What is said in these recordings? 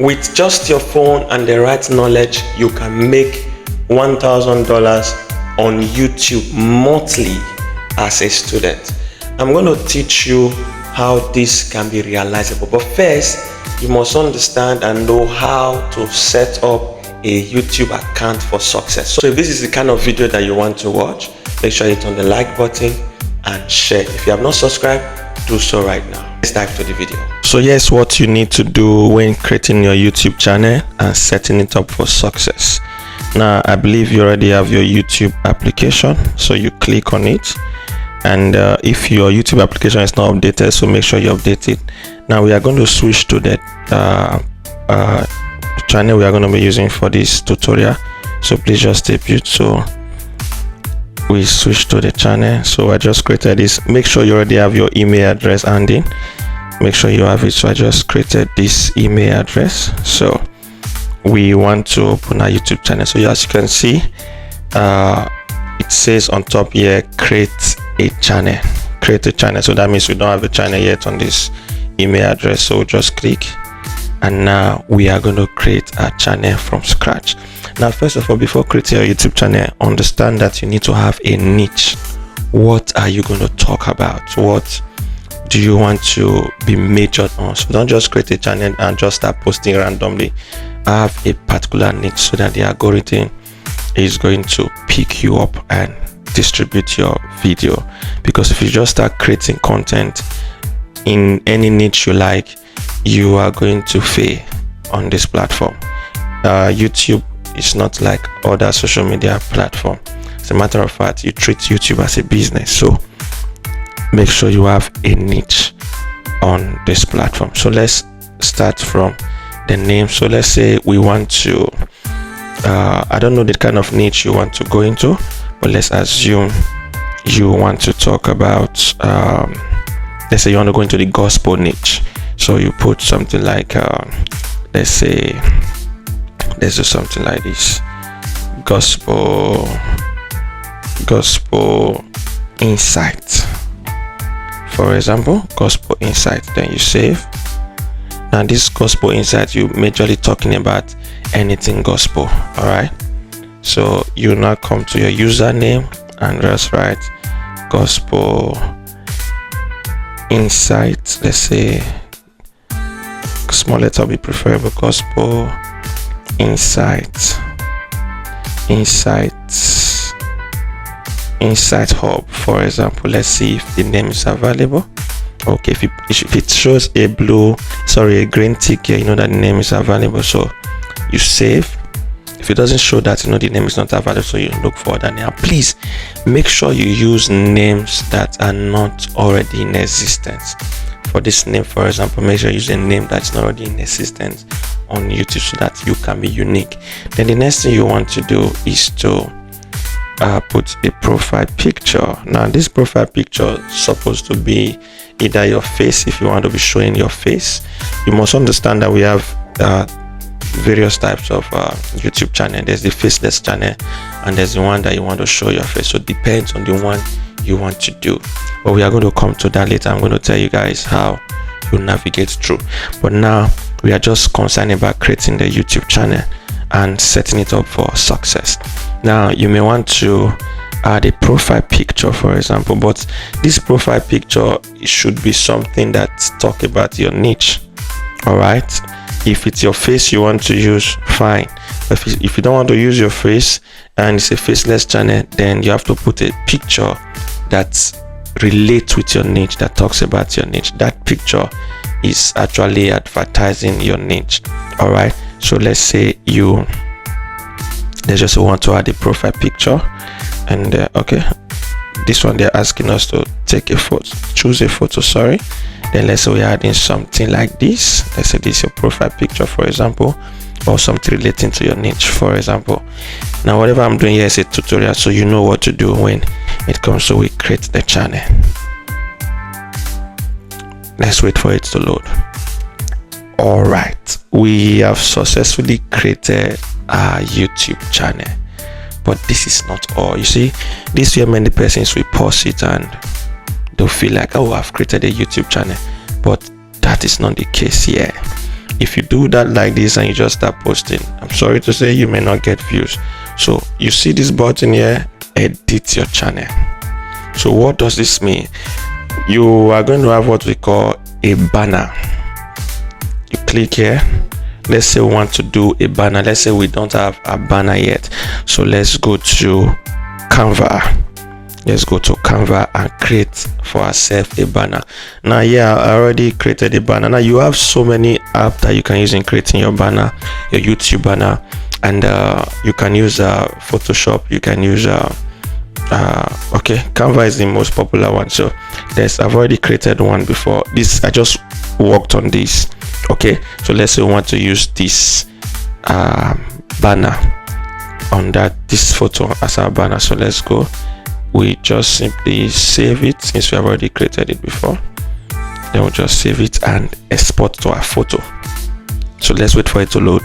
With just your phone and the right knowledge, you can make $1,000 on YouTube monthly as a student. I'm going to teach you how this can be realizable, but first you must understand and know how to set up a YouTube account for success. So if this is the kind of video that you want to watch, make sure you hit on the like button and share. If you have not subscribed, do so right now. Let's dive to the video. So here's what you need to do when creating your YouTube channel and setting it up for success. Now I believe you already have your YouTube application, so you click on it, and if your YouTube application is not updated, so make sure you update it. Now we are going to switch to the channel we are going to be using for this tutorial, so please just stay put. So we switch to the channel. So I just created this. Make sure you already have your email address handy. Make sure you have it. So I just created this email address. So we want to open our YouTube channel. So as you can see, it says on top here, create a channel. Create a channel. So that means we don't have a channel yet on this email address. So just click, and now we are going to create a channel from scratch. Now first of all, before creating your YouTube channel, understand that you need to have a niche. What are you going to talk about? What do you want to be majored on? So don't just create a channel and just start posting randomly. Have a particular niche so that the algorithm is going to pick you up and distribute your video. Because if you just start creating content in any niche you like, you are going to fail on this platform. YouTube is not like other social media platform. As a matter of fact, you treat YouTube as a business, so make sure you have a niche on this platform. So let's start from the name. So let's say we want to I don't know the kind of niche you want to go into, but let's assume you want to talk about let's say you want to go into the gospel niche. So you put something like let's do something like this: gospel insight, for example, gospel insight. Then you save. Now this gospel insight, you majorly talking about anything gospel. All right, so you now come to your username and just write gospel insight. Let's say small letter will be preferable. Gospel insight hub, for example. Let's see if the name is available. Okay, if it shows a green tick here, you know that the name is available, so you save. If it doesn't show that, you know the name is not available, so you look for that. Now please make sure you use names that are not already in existence. For this name, for example, make sure you use a name that's not already in existence on YouTube so that you can be unique. Then the next thing you want to do is to put a profile picture. Now this profile picture is supposed to be either your face. If you want to be showing your face, you must understand that we have various types of YouTube channel. There's the faceless channel, and there's the one that you want to show your face. So it depends on the one you want to do, but we are going to come to that later. I'm going to tell you guys how you navigate through, but now we are just concerned about creating the YouTube channel and setting it up for success. Now you may want to add a profile picture, for example, but this profile picture should be something that talk about your niche. All right, if it's your face you want to use, fine. If you don't want to use your face and it's a faceless channel, then you have to put a picture that relates with your niche, that talks about your niche. That picture is actually advertising your niche. All right, so let's say they just want to add a profile picture, and okay, this one they're asking us to take a photo, choose a photo, sorry. Then let's say we're adding something like this. Let's say this is your profile picture, for example, or something relating to your niche, for example. Now whatever I'm doing here is a tutorial, so you know what to do when it comes to we create the channel. Let's wait for it to load. All right, we have successfully created our YouTube channel, but this is not all. You see, this year many persons will pause it and they'll feel like, oh, I've created a YouTube channel, but that is not the case here. if you do that like this and you just start posting, I'm sorry to say you may not get views. So you see this button here, edit your channel. So what does this mean? You are going to have what we call a banner. You click here. Let's say we want to do a banner. Let's say we don't have a banner yet. So let's go to Canva. Let's go to Canva and create for ourselves a banner. Now, yeah, I already created a banner. Now you have so many apps that you can use in creating your banner, your YouTube banner, and you can use Photoshop. You can use okay, Canva is the most popular one. So I've already created one before this. I just worked on this. Okay, so let's say we want to use this banner on this photo as our banner. So let's go. We just simply save it since we have already created it before. Then we'll just save it and export to our photo. So let's wait for it to load.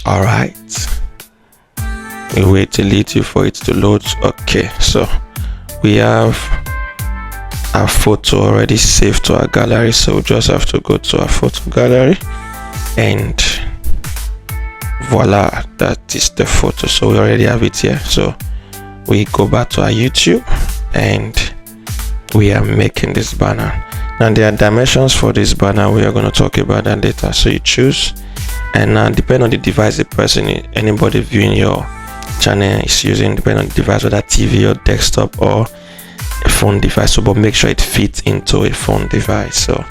All right, we wait a little for it to load. Okay, so we have our photo already saved to our gallery, so we just have to go to our photo gallery, and voila, that is the photo. So we already have it here. So we go back to our YouTube and we are making this banner. Now there are dimensions for this banner. We are going to talk about that later. So you choose, and depending on the device the person, anybody viewing your channel is using, depending on the device, whether TV or desktop or a phone device. So but make sure it fits into a phone device. So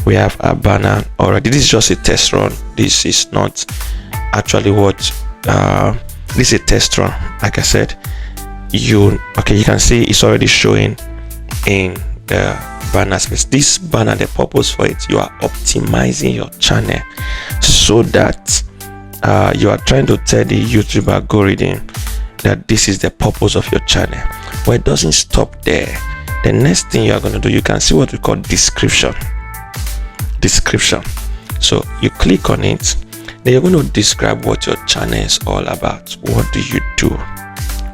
we have our banner already. This is just a test run. This is not actually what this is a test run. Like I said, you can see it's already showing in the banner space. This banner, the purpose for it, you are optimizing your channel so that you are trying to tell the YouTube algorithm that this is the purpose of your channel. But it doesn't stop there. The next thing you are going to do, you can see what we call description. So you click on it, then you're going to describe what your channel is all about. What do you do?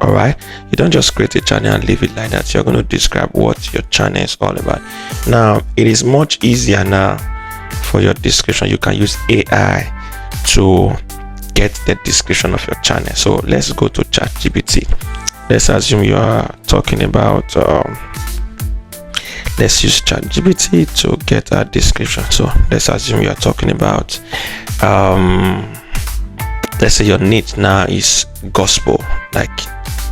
All right, you don't just create a channel and leave it like that. You're going to describe what your channel is all about. Now it is much easier now for your description. You can use AI to get the description of your channel. So let's go to ChatGPT. Let's assume you are talking about let's use ChatGPT to get a description. So let's assume you are talking about let's say your niche now is gospel, like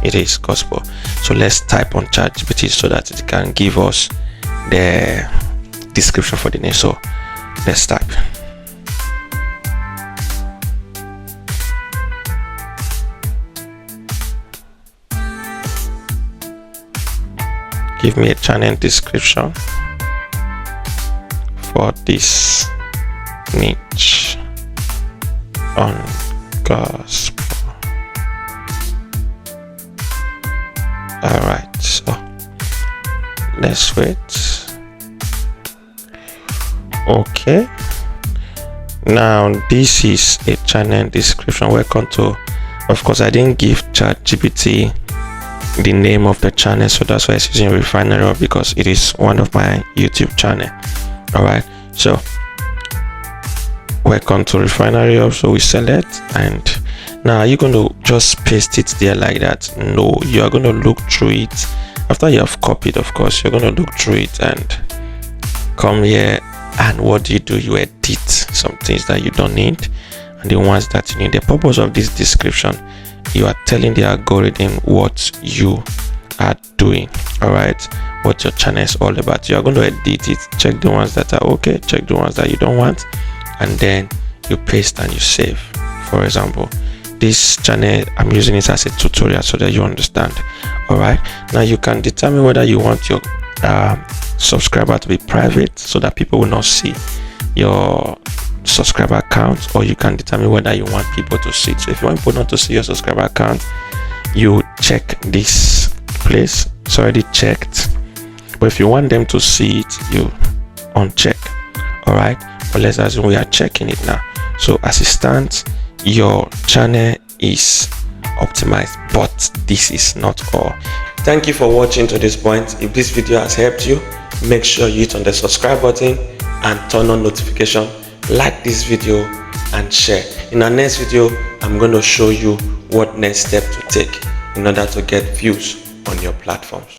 it is gospel. So let's type on ChatGPT so that it can give us the description for the niche. So let's type. Give me a channel description for this niche on gospel. All right, so let's wait. Okay, now this is a channel description. Welcome to, of course I didn't give ChatGPT the name of the channel, so that's why it's using Refinery, because it is one of my YouTube channel. All right, so welcome to Refinery. So we select, and now you're going to just paste it there like that. No, you are going to look through it after you have copied. Of course, you're going to look through it and come here, and what do? You edit some things that you don't need and the ones that you need. The purpose of this description, you are telling the algorithm what you are doing. All right, what your channel is all about. You are going to edit it, check the ones that are okay, check the ones that you don't want, and then you paste and you save. For example, this channel, I'm using it as a tutorial so that you understand. All right, now you can determine whether you want your subscriber to be private so that people will not see your subscriber account, or you can determine whether you want people to see it. So if you want people not to see your subscriber account, you check this place. It's already checked, but if you want them to see it, you uncheck. All right, but let's assume we are checking it now. So as it stands, your channel is optimized, but this is not all. Thank you for watching to this point. If this video has helped you, make sure you hit on the subscribe button and turn on notification. Like this video and share. In our next video, I'm going to show you what next step to take in order to get views on your platforms.